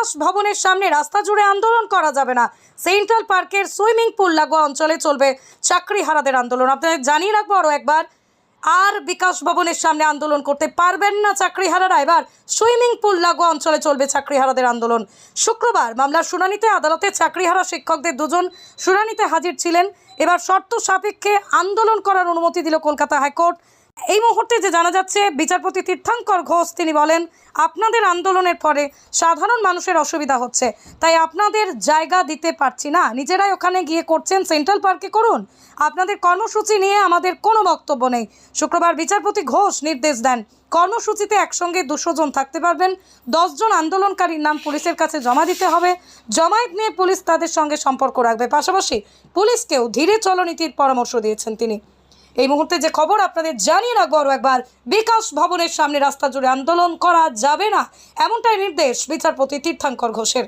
বিকাশ ভবনের সামনে রাস্তা জুড়ে আন্দোলন করা যাবে না। সেন্ট্রাল পার্কের সুইমিং পুল লাগোয়া অঞ্চলে চলবে চাকরিহারাদের আন্দোলন। আপনাদের জানিয়ে রাখবো আরও একবার, আর বিকাশ ভবনের সামনে আন্দোলন করতে পারবেন না চাকরিহারারা। এবার সুইমিং পুল লাগোয়া অঞ্চলে চলবে চাকরিহারাদের আন্দোলন। শুক্রবার মামলার শুনানিতে আদালতে চাকরিহারা শিক্ষকদের দুজন শুনানিতে হাজির ছিলেন। এবার শর্ত সাপেক্ষে আন্দোলন করার অনুমতি দিল কলকাতা হাইকোর্ট। এই মুহূর্তে যে জানা যাচ্ছে, বিচারপতি তীর্থঙ্কর ঘোষ তিনি বলেন, আপনাদের আন্দোলনের পরে সাধারণ মানুষের অসুবিধা হচ্ছে, তাই আপনাদের জায়গা দিতে পারছি না। নিজেরাই ওখানে গিয়ে করছেন, সেন্ট্রাল পার্কে করুন। আপনাদের কর্মসূচি নিয়ে আমাদের কোনো বক্তব্য নেই। শুক্রবার বিচারপতি ঘোষ নির্দেশ দেন, কর্মসূচিতে একসঙ্গে 200 জন থাকতে পারবেন। 10 জন আন্দোলনকারীর নাম পুলিশের কাছে জমা দিতে হবে। জমায়েত নিয়ে পুলিশ তাদের সঙ্গে সম্পর্ক রাখবে। পাশাপাশি পুলিশকেও ধীরে চলনীতির পরামর্শ দিয়েছেন তিনি। এই মুহূর্তে যে খবর আপনাদের জানিয়ে রাখবো আরও একবার, বিকাশ ভবনের সামনে রাস্তা জুড়ে আন্দোলন করা যাবে না, এমনটাই নির্দেশ বিচারপতি তীর্থঙ্কর ঘোষের।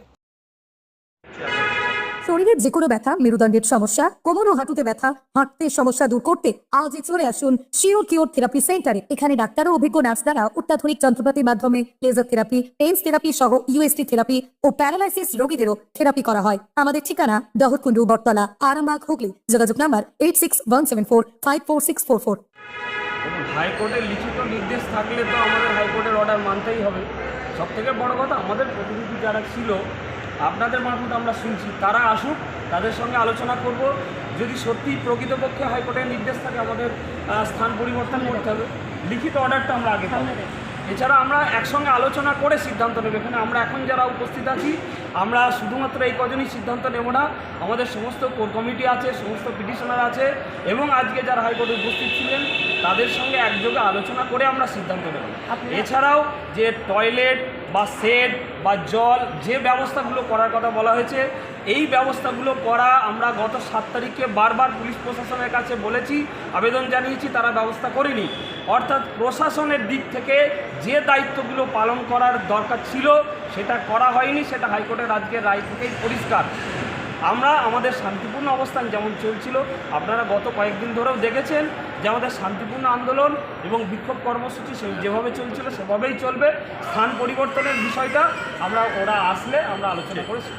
শরীরের যে কোনো ব্যথা, মেরুদণ্ডের সমস্যা, কোমর ও হাঁটুতে ব্যথা, হাঁটতে সমস্যা দূর করতে আজই চলে আসুন শিওর কিওর থেরাপি সেন্টারে। এখানে ডাক্তার ও অভিজ্ঞ নার্স দ্বারা অত্যাধুনিক যন্ত্রপাতির মাধ্যমে লেজার থেরাপি, টেন্স থেরাপি সহ ইউএসটি থেরাপি ও প্যারালাইসিস রোগীদেরও থেরাপি করা হয়। আমাদের ঠিকানা দহরকুন্ডু, বটতলা, আরামবাগ, হুগলি। যোগাযোগ নাম্বার 8617454644। হাইকোর্টের লিখিত নির্দেশ থাকলে তো আমাদের হাইকোর্টের অর্ডার মানতেই হবে। সবথেকে বড় কথা, আমাদের প্রতিনিধি যারা ছিল আপনাদের মারফত আমরা শুনছি, তারা আসুক, তাদের সঙ্গে আলোচনা করব। যদি সত্যি প্রকৃতপক্ষে হাইকোর্টের নির্দেশ থাকে আমাদের স্থান পরিবর্তন করতে হবে, লিখিত অর্ডারটা আমরা আগে পাবো। এছাড়া আমরা একসঙ্গে আলোচনা করে সিদ্ধান্ত নেব। এখানে আমরা এখন যারা উপস্থিত আছি, আমরা শুধুমাত্র এই কজনই সিদ্ধান্ত নেব না, আমাদের সমস্ত কোর কমিটি আছে, সমস্ত পিটিশনার আছে, এবং আজকে যারা হাইকোর্টে উপস্থিত ছিলেন তাদের সঙ্গে একযোগে আলোচনা করে আমরা সিদ্ধান্ত নেব। এছাড়াও যে টয়লেট বা শেড বা জল, যে ব্যবস্থাগুলো করার কথা বলা হয়েছে, এই ব্যবস্থাগুলো করা আমরা গত 7 তারিখে বারবার পুলিশ প্রশাসনের কাছে বলেছি, আবেদন জানিয়েছি, তারা ব্যবস্থা করেনি। অর্থাৎ প্রশাসনের দিক থেকে যে দায়িত্বগুলো পালন করার দরকার ছিল সেটা করা হয়নি। সেটা হাইকোর্টের আজকের রায় থেকেই পরিষ্কার। আমরা আমাদের শান্তিপূর্ণ অবস্থান যেমন চলছিল, আপনারা গত কয়েকদিন ধরেও দেখেছেন যে আমাদের শান্তিপূর্ণ আন্দোলন এবং বিক্ষোভ কর্মসূচি যেভাবে চলছিল সেভাবেই চলবে। স্থান পরিবর্তনের বিষয়টা ওরা আসলে আমরা আলোচনা করেছি।